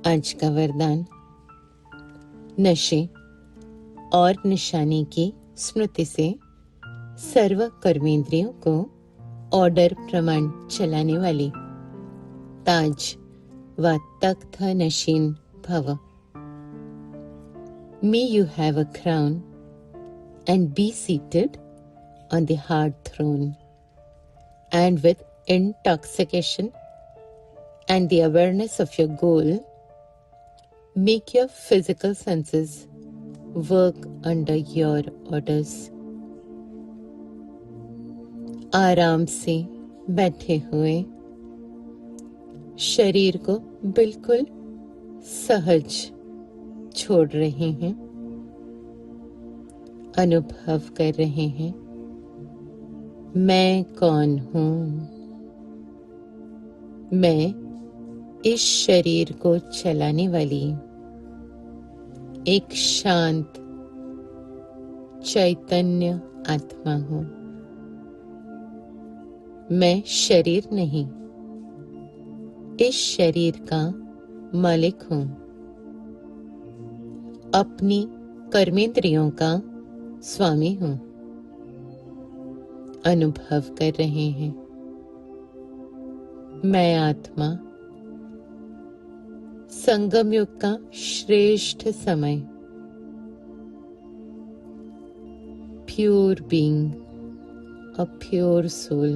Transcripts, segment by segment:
आज का वरदान, नशे और निशानी की स्मृति से सर्व कर्मेंद्रियों को ऑर्डर प्रमाण चलाने वाली ताज व तख्त नशीन भव। May you have a crown and be seated on the hard throne, and with intoxication and the awareness of your goal, make your physical senses work under your orders. आराम से बैठे हुए शरीर को बिल्कुल सहज छोड़ रहे हैं, अनुभव कर रहे हैं, मैं कौन हूं। मैं इस शरीर को चलाने वाली एक शांत चैतन्य आत्मा हूं। मैं शरीर नहीं, इस शरीर का मालिक हूं। अपनी कर्मेंद्रियों का स्वामी हूं। अनुभव कर रहे हैं, मैं आत्मा संगम युग का श्रेष्ठ समय, pure being, a pure soul,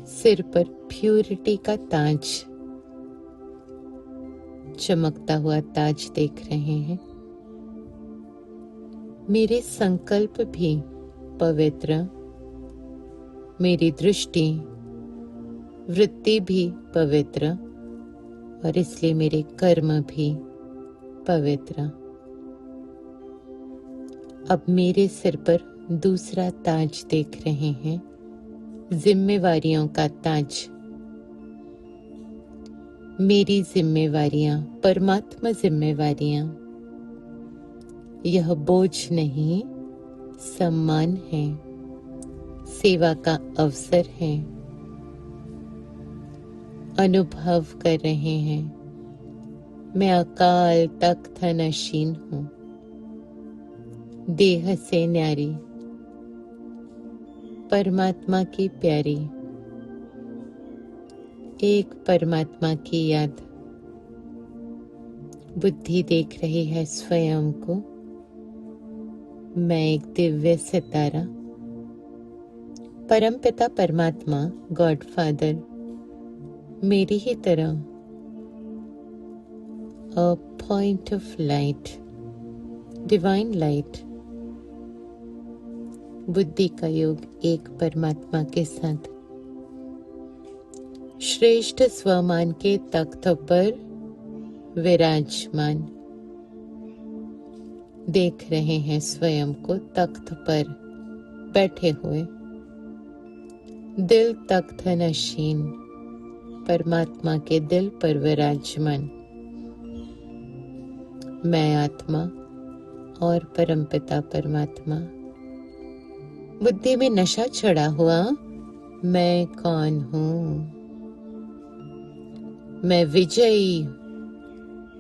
सिर पर प्यूरिटी का ताज, चमकता हुआ ताज देख रहे हैं। मेरे संकल्प भी पवित्र, मेरी दृष्टि वृत्ति भी पवित्र, और इसलिए मेरे कर्म भी पवित्र। अब मेरे सिर पर दूसरा ताज देख रहे हैं, जिम्मेवारियों का ताज। मेरी जिम्मेवारियां परमात्मा जिम्मेवारियां, यह बोझ नहीं, सम्मान है, सेवा का अवसर है। अनुभव कर रहे हैं, मैं अकाल तख्त नशीन हूं, देह से न्यारी, परमात्मा की प्यारी, एक परमात्मा की याद। बुद्धि देख रही है स्वयं को, मैं एक दिव्य सितारा, परमपिता परमात्मा गॉड फादर मेरी ही तरह, a point of light, divine light. बुद्धि का योग एक परमात्मा के साथ श्रेष्ठ स्वमान के तख्त पर विराजमान। देख रहे हैं स्वयं को तख्त पर बैठे हुए, दिल तख्त नशीन, परमात्मा के दिल पर विराजमान। मैं आत्मा और परमपिता परमात्मा। बुद्धि में नशा चढ़ा हुआ, मैं कौन हूं। मैं विजयी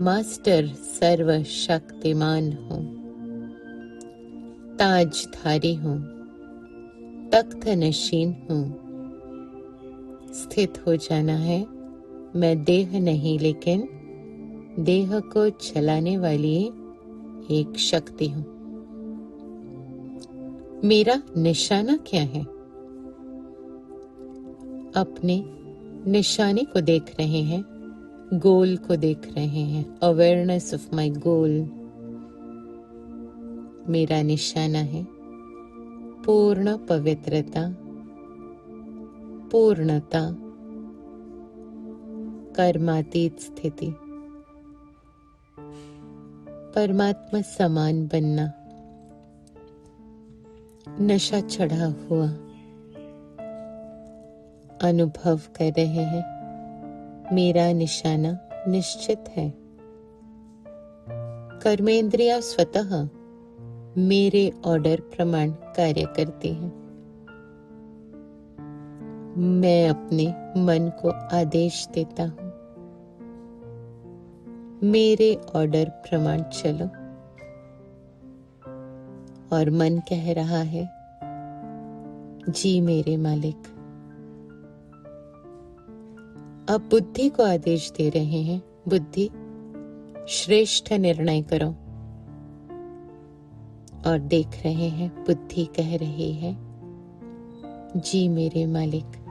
मास्टर सर्वशक्तिमान हूं, ताजधारी हूं, तख्त नशीन हूं। स्थित हो जाना है, मैं देह नहीं लेकिन देह को चलाने वाली एक शक्ति हूं। मेरा निशाना क्या है? अपने निशाने को देख रहे हैं, गोल को देख रहे हैं, अवेयरनेस ऑफ माय गोल। मेरा निशाना है पूर्ण पवित्रता, पूर्णता, कर्मातीत स्थिति, परमात्मा समान बनना। नशा चढ़ा हुआ अनुभव कर रहे हैं, मेरा निशाना निश्चित है। कर्मेंद्रियां स्वतः मेरे ऑर्डर प्रमाण कार्य करती हैं। मैं अपने मन को आदेश देता हूं, मेरे ऑर्डर प्रमाण चलो। और मन कह रहा है, जी मेरे मालिक। अब बुद्धि को आदेश दे रहे हैं, बुद्धि श्रेष्ठ निर्णय करो। और देख रहे हैं, बुद्धि कह रही है, जी मेरे मालिक।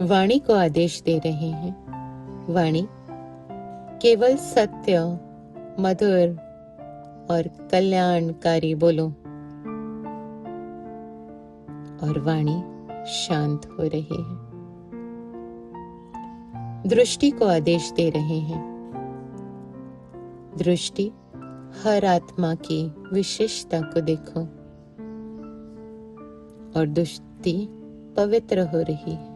वाणी को आदेश दे रहे हैं, वाणी केवल सत्य, मधुर और कल्याणकारी बोलो। और वाणी शांत हो रही है। दृष्टि को आदेश दे रहे हैं, दृष्टि हर आत्मा की विशेषता को देखो। और दृष्टि पवित्र हो रही है।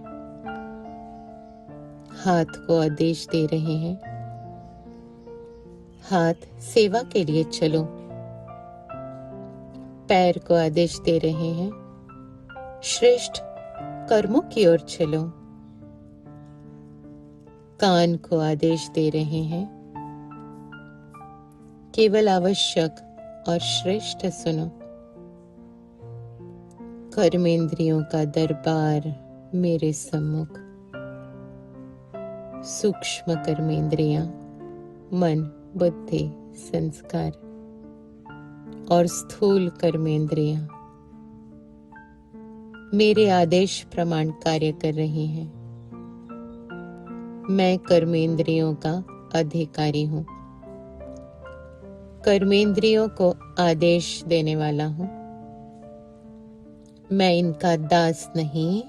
हाथ को आदेश दे रहे हैं, हाथ सेवा के लिए चलो। पैर को आदेश दे रहे हैं, श्रेष्ठ कर्मों की ओर चलो। कान को आदेश दे रहे हैं, केवल आवश्यक और श्रेष्ठ सुनो। कर्मेंद्रियों का दरबार मेरे सम्मुख। सूक्ष्म कर्मेंद्रियां, मन, बुद्धि, संस्कार और स्थूल कर्मेंद्रियां मेरे आदेश प्रमाण कार्य कर रही हैं। मैं कर्मेंद्रियों का अधिकारी हूं, कर्मेंद्रियों को आदेश देने वाला हूं। मैं इनका दास नहीं,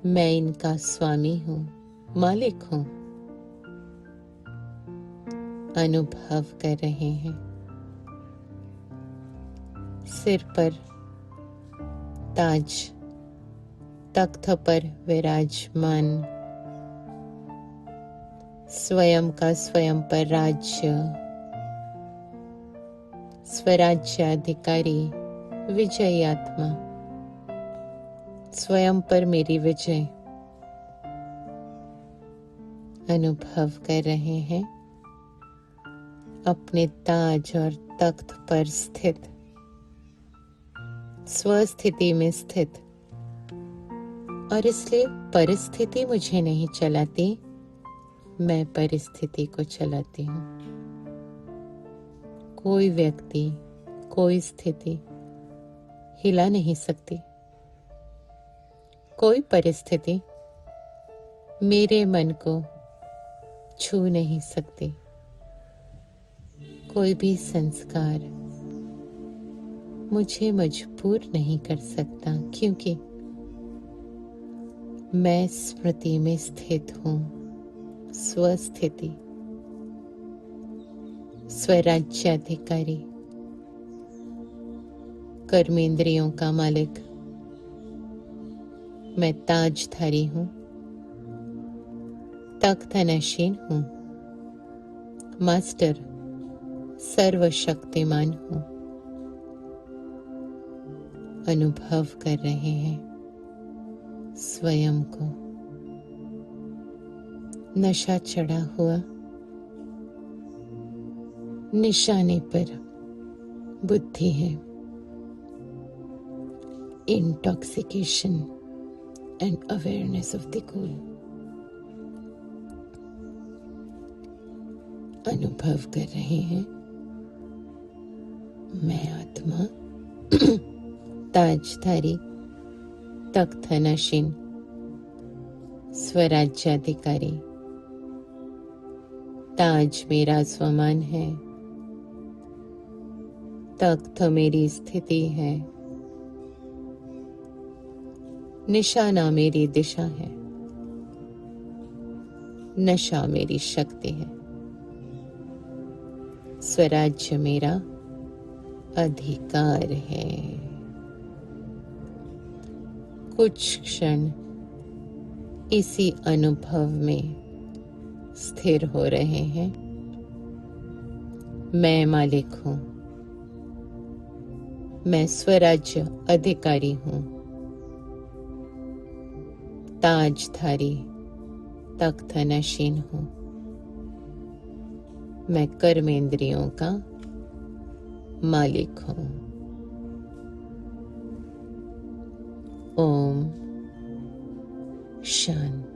मैं इनका स्वामी हूं, मालिक हूं। अनुभव कर रहे हैं, सिर पर ताज, तख्त पर विराजमान, स्वयं का स्वयं पर राज्य, स्वराज्याधिकारी, विजयी आत्मा, स्वयं पर मेरी विजय। अनुभव कर रहे हैं, अपने ताज और तख्त पर स्थित, स्वस्थिति में स्थित। और इसलिए परिस्थिति मुझे नहीं चलाती, मैं परिस्थिति को चलाती हूं। कोई व्यक्ति, कोई स्थिति हिला नहीं सकती। कोई परिस्थिति मेरे मन को छू नहीं सकती। कोई भी संस्कार मुझे मजबूर नहीं कर सकता, क्योंकि मैं स्मृति में स्थित हूं। स्वस्थिति, स्वराज्याधिकारी, कर्मेंद्रियों का मालिक। मैं ताजधारी हूं, तख्त नशीन हूं, मास्टर, सर्वशक्तिमान हूं। अनुभव कर रहे हैं स्वयं को। नशा चढ़ा हुआ, निशाने पर बुद्धि है। Intoxication and awareness of the goal. अनुभव कर रहे हैं, मैं आत्मा ताजधारी, तख्त नशीन, स्वराज्याधिकारी। ताज मेरा स्वमान है, तख्त मेरी स्थिति है, निशाना मेरी दिशा है, नशा मेरी शक्ति है, स्वराज्य मेरा अधिकार है। कुछ क्षण इसी अनुभव में स्थिर हो रहे हैं। मैं मालिक हूं, मैं स्वराज्य अधिकारी हूं, ताजधारी, तख्त नशीन हूँ। मैं कर्मेंद्रियों का मालिक हूँ। ओम शांति।